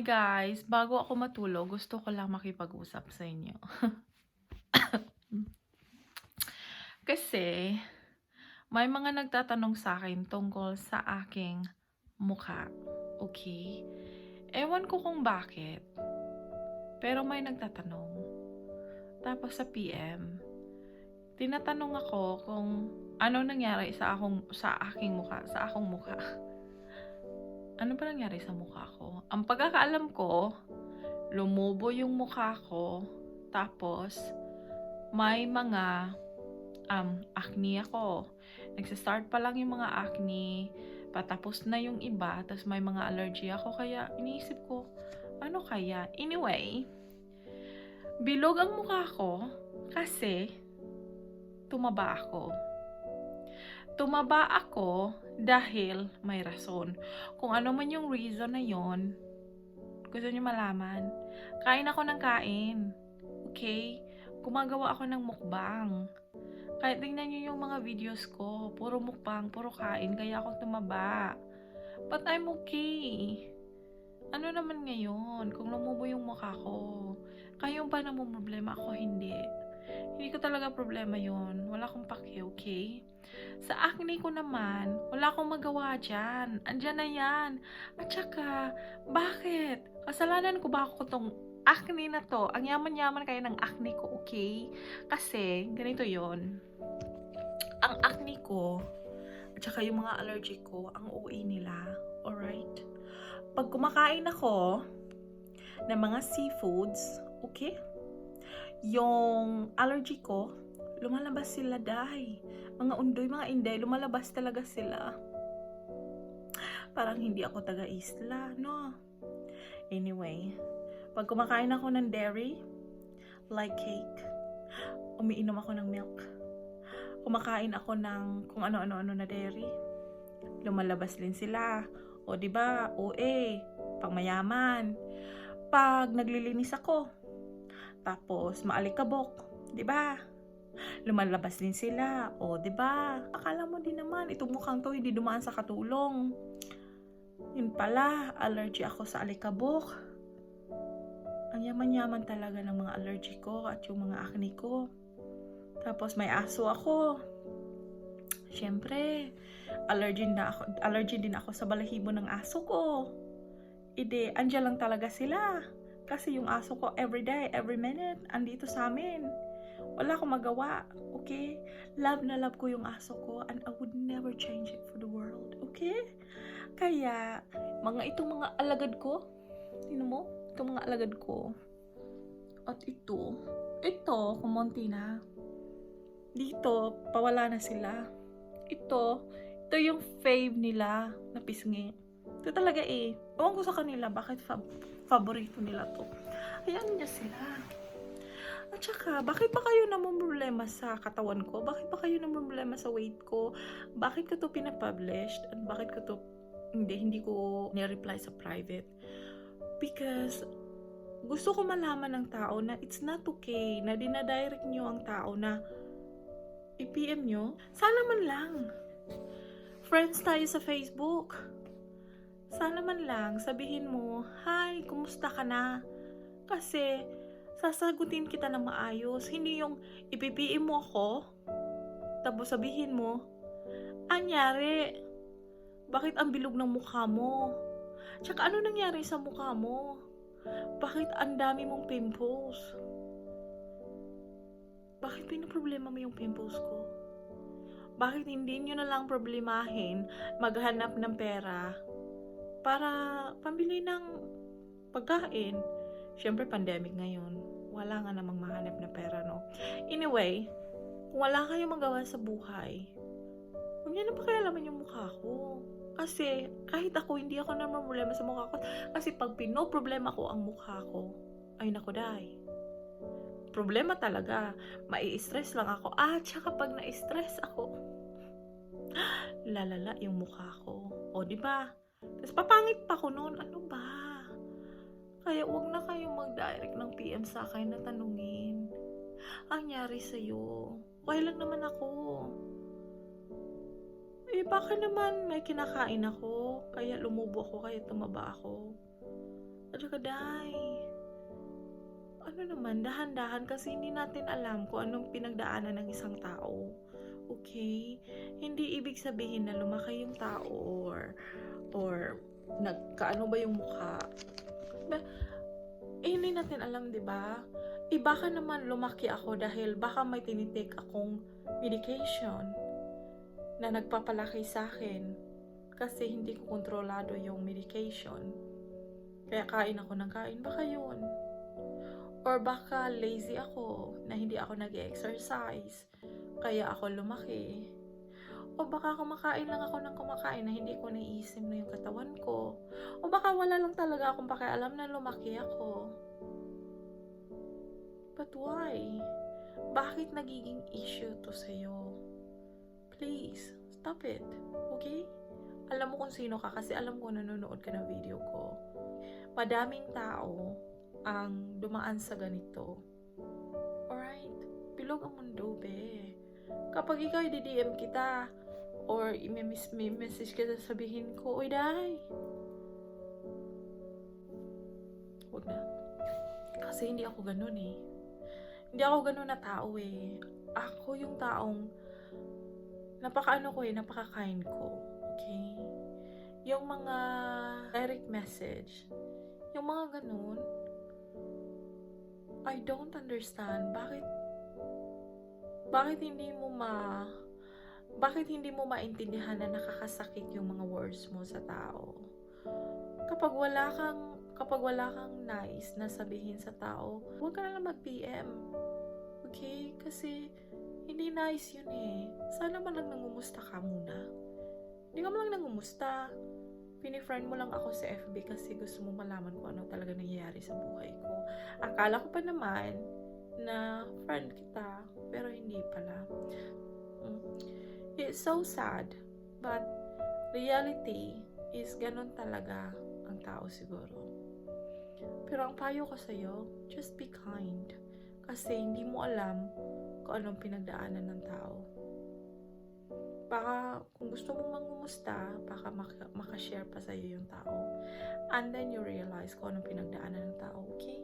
guys, bago ako matulog, gusto ko lang makipag-usap sa inyo. Kasi, may mga nagtatanong sa akin tungkol sa aking mukha. Okay? Ewan ko kung bakit, pero may nagtatanong. Tapos sa PM, tinatanong ako kung ano nangyari sa aking mukha. Ano ba nangyari sa mukha ko? Ang pagkakaalam ko, lumubo yung mukha ko, tapos may mga acne ako. Nagsa-start pa lang yung mga acne, patapos na yung iba, tapos may mga allergy ako, kaya iniisip ko, ano kaya? Anyway, bilog ang mukha ko kasi tumaba ako. Tumaba ako dahil may rason. Kung ano man yung reason na yon, gusto niyo malaman? Kain ako ng kain. Okay? Gumagawa ako ng mukbang. Kahit tingnan niyo yung mga videos ko, puro mukbang, puro kain, kaya ako tumaba. But I'm okay. Ano naman ngayon kung lumubo yung mukha ko? Kayo ba namumroblema, ako hindi. Hindi ko talaga problema yon. Wala akong pake, okay? Sa acne ko naman, wala akong magawa dyan. Andyan na yan. At saka, bakit? Kasalanan ko ba ako tong acne na to? Ang yaman-yaman kaya ng acne ko, okay? Kasi, ganito yon. Ang acne ko, at saka yung mga allergy ko, ang OA nila. Alright? Pag kumakain ako ng mga seafoods, okay? Yung allergy ko, lumalabas sila, day. Mga undoy, mga inday, lumalabas talaga sila. Parang hindi ako taga-isla, no? Anyway, pag kumakain ako ng dairy, like cake, umiinom ako ng milk, kumakain ako ng kung ano-ano na dairy, lumalabas din sila. O diba, OA, pang mayaman. Pag naglilinis ako, tapos maalikabok, diba? Lumalabas din sila. O, 'di ba? Akala mo din naman itong mukhang 'to hindi dumaan sa katulong. Yun pala, allergy ako sa alikabok. Ang yaman-yaman talaga ng mga allergy ko at yung mga acne ko. Tapos may aso ako. Siyempre, allergy din ako sa balahibo ng aso ko. Ide, andyan lang talaga sila. Kasi yung aso ko everyday, every minute, andito sa amin. Wala akong magawa, okay? Love na love ko yung aso ko and I would never change it for the world, okay? Kaya, itong mga alagad ko, tingnan mo, itong mga alagad ko, at ito, kumonti na. Dito, pawala na sila. Ito yung fave nila na pisngi. Ito talaga eh. Ewan ko sa kanila, bakit favorito nila to. Ayan niya sila. At saka, bakit ba kayo namumroblema sa katawan ko? Bakit ba kayo namumroblema sa weight ko? Bakit ko to pinapublished? At bakit ko to hindi ko ni-reply sa private? Because gusto ko malaman ng tao na it's not okay na dinadirect nyo ang tao na i-PM nyo. Sana man lang friends tayo sa Facebook. Sana man lang sabihin mo, hi, kumusta ka na? Kasi sasagutin kita ng maayos. Hindi yung ipipiin mo ako, tapos sabihin mo, anyari, bakit ang bilog ng mukha mo? Tsaka ano nangyari sa mukha mo? Bakit ang dami mong pimples? Bakit pinaproblema mo yung pimples ko? Bakit hindi nyo na lang problemahin maghanap ng pera para pambili ng pagkain? Siyempre, pandemic ngayon. Wala nga namang mahanap na pera, no? Anyway, kung wala kayong magawa sa buhay, huwag niyo na pakialaman yung mukha ko. Kasi, kahit ako, hindi ako naman problema sa mukha ko. Kasi pag pinoproblema ko ang mukha ko, ay naku, day. Problema talaga. Mai-stress lang ako. Tsaka pag na-stress ako, lalala yung mukha ko. O, diba? Tapos papangit pa ko noon. Ano ba? Kaya wag na kayong mag-direct ng PM sa akin na tanungin. Ang nangyari sa'yo? Okay lang naman ako. Eh, baka naman may kinakain ako, kaya lumubo ako, kaya tumaba ako. At saka, Day, ano naman, dahan-dahan kasi hindi natin alam kung anong pinagdaanan ng isang tao. Okay? Hindi ibig sabihin na lumaki yung tao or nagkaano ba yung mukha. Ba, hindi natin alam, di ba? Baka naman lumaki ako dahil baka may tinitake akong medication na nagpapalaki sa akin kasi hindi ko kontrolado yung medication. Kaya kain ako ng kain, baka yun. Or baka lazy ako na hindi ako nag-exercise kaya ako lumaki. O baka kumakain lang ako ng kumakain na hindi ko naiisip na yung katawan ko. O baka wala lang talaga akong pakialam na lumaki ako. But why? Bakit nagiging issue to sa'yo? Please, stop it. Okay? Alam mo kung sino ka kasi alam ko nanonood ka ng video ko. Madaming tao ang dumaan sa ganito. Alright? Bilog ang mundo, be. Kapag ikaw i-DM kita or i-message kita sabihin ko, "Uy, Day." Huwag na. Kasi hindi ako ganun eh. Hindi ako ganun na tao eh. Ako yung taong napaka-kind ko. Okay? Yung mga direct message, yung mga ganun, I don't understand bakit hindi mo maintindihan na nakakasakit yung mga words mo sa tao. Kapag wala kang nice na sabihin sa tao, huwag ka na lang mag-PM. Okay? Kasi hindi nice yun eh. Sana man lang nangumusta ka muna. Hindi ka man lang nangumusta. Pinifriend mo lang ako sa FB kasi gusto mo malaman kung ano talaga nangyayari sa buhay ko. Akala ko pa naman na friend kita, pero hindi pala. It's so sad, but reality is ganun talaga ang tao siguro. Pero ang payo ko sa'yo, just be kind. Kasi hindi mo alam kung anong pinagdaanan ng tao. Baka kung gusto mong mangumusta, baka makashare pa sa'yo yung tao. And then you realize kung anong pinagdaanan ng tao, okay?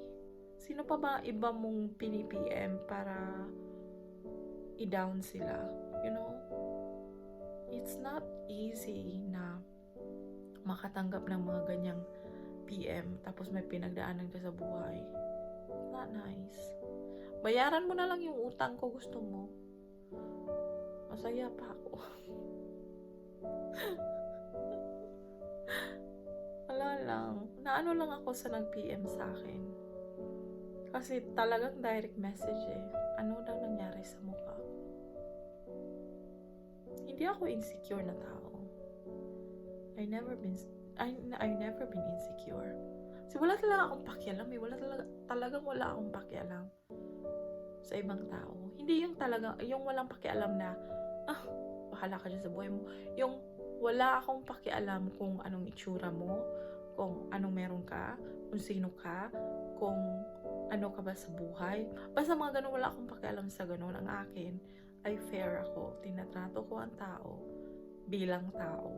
Sino pa ba iba mong pinipm para i-down sila? You know? It's not easy na makatanggap ng mga ganyang PM tapos may pinagdaanan ka sa buhay. It's not nice. Bayaran mo na lang yung utang ko gusto mo. Masaya pa ako. Wala lang. Naano lang ako sa nag-PM sa akin. Kasi talagang direct message eh. Ano daw nangyari sa mukha? Hindi ako insecure na tao. I've never been insecure. Kasi wala talaga akong pakialam eh. Talagang wala akong pakialam sa ibang tao. Hindi yung walang pakialam na bahala ka dyan sa buhay mo. Yung wala akong pakialam kung anong itsura mo, kung anong meron ka, kung sino ka, kung ano ka ba sa buhay. Basta mga ganun, wala akong pakialam sa ganun. Ang akin ay fair ako. Tinatrato ko ang tao bilang tao.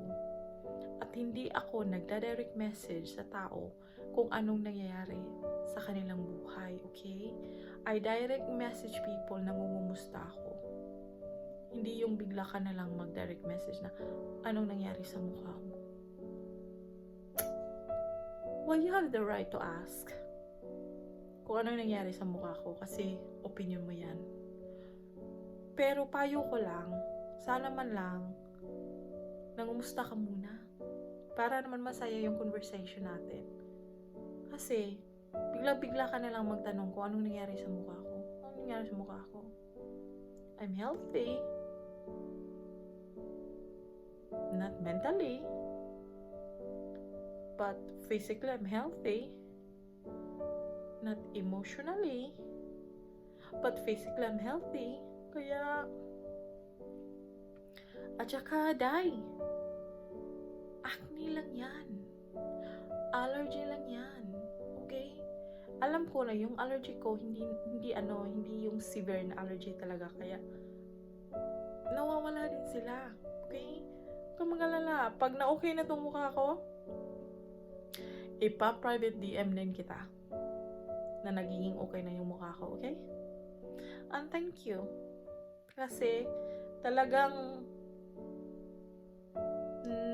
At hindi ako nagda-direct message sa tao kung anong nangyayari sa kanilang buhay, okay? I direct message people na ngumumusta ako. Hindi yung bigla ka na lang mag-direct message na anong nangyari sa mukha mo. Well, you have the right to ask kung anong nangyari sa mukha ko kasi opinion mo yan. Pero payo ko lang, sana man lang nangumusta ka muna para naman masaya yung conversation natin. Kasi bigla-bigla ka na lang magtanong kung anong nangyari sa mukha ko. Anong nangyari sa mukha ko? I'm healthy. Not mentally. But physically, I'm healthy. Not emotionally. But physically, I'm healthy. Kaya, at saka, Day, acne lang yan. Allergy lang yan. Okay? Alam ko na yung allergy ko, hindi yung severe na allergy talaga. Kaya, nawawala din sila. Okay? Huwag kang mag-alala. Pag na-okay na tong mukha ko, ipa-private DM din kita na nagiging okay na yung mukha ko, okay? And thank you. Kasi talagang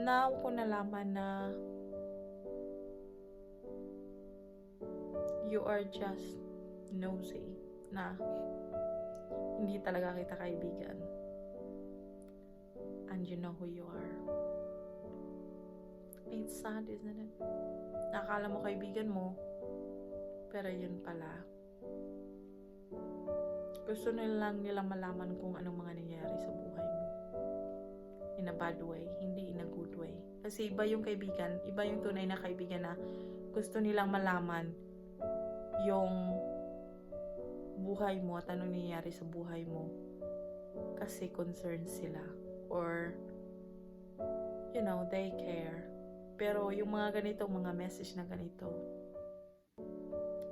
now ko nalaman na you are just nosy, na hindi talaga kita kaibigan. And you know who you are. It's sad, isn't it? Nakala mo kaibigan mo, pero yun pala. Gusto nilang malaman kung anong mga nangyayari sa buhay mo. In a bad way, hindi in a good way. Kasi iba yung kaibigan, iba yung tunay na kaibigan na gusto nilang malaman yung buhay mo at anong nangyayari sa buhay mo. Kasi concerned sila. Or, you know, they care. Pero yung mga ganito, mga message na ganito,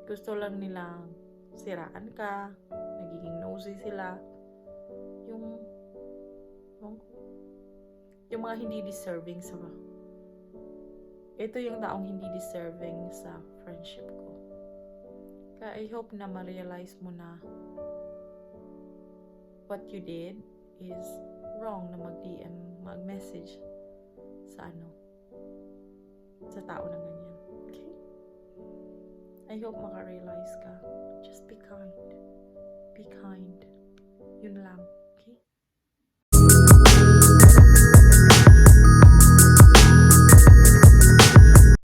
gusto lang nilang siraan ka, nagiging nosy sila, yung mga hindi deserving sa ito yung taong hindi deserving sa friendship ko. Kaya I hope na ma-realize mo na what you did is wrong na mag-DM, mag-message sa sa tao na ganyan. Okay? I hope maka-realize ka. Just be kind. Be kind. Yun lang.